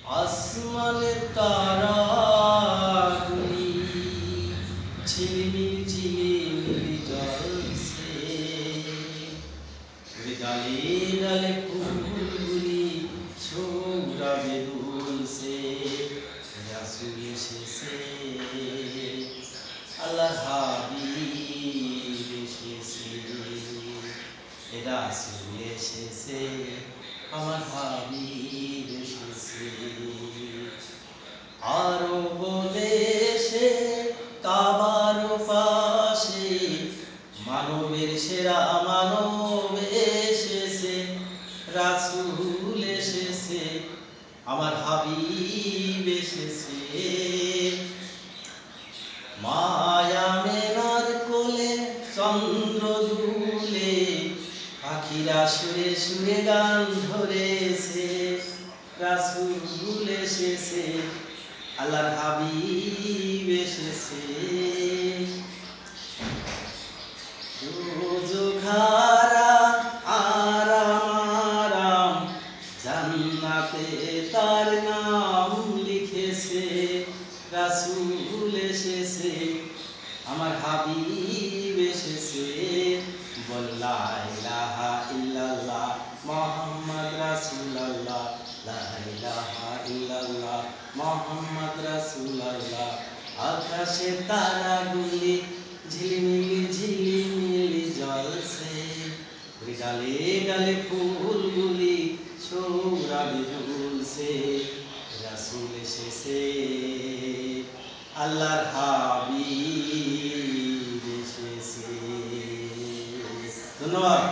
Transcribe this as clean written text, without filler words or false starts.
আসমানে তারাগুলি ঝিলিমিলি ঝিলিমিলি জ্বলছে, ডালে ডালে ফুলগুলি সৌরভে দুলছে। রাসূল এসেছে, আল্লাহর হাবিব এসেছে, রাসূল এসেছে, আমার হাবিব এসেছে। আরব দেশে কাবার পাশে মানবের সেরা মানব এসেছে, রাসূল এসেছে, আমার হাবিব এসেছে। মায়া মেনার কোলে চন্দ্র দুলে পাখিরা সুরে সুরে গান ধরেছে, রাসূল এসেছে, আল্লাহর হাবিব এসেছে। দোজখারা আরাম আরাম জান্নাতে তার নাম লিখেছে, রাসূল এসেছে, আমার হাবিব এসেছে। বল লা ইলাহা ইল্লাল্লাহ মুহাম্মদ রাসূলুল্লাহ, লা ইলাহা ইল্লাল্লাহ মুহাম্মদ রাসূলুল্লাহ। আকাশে তারাগুলি ঝিলিমিলি ঝিলিমিলি জ্বলছে, ডালে ডালে ফুলগুলি সৌরভে দুলছে। রাসূল এসেছে, আল্লাহর হাবিব এসেছে। ধন্যবাদ।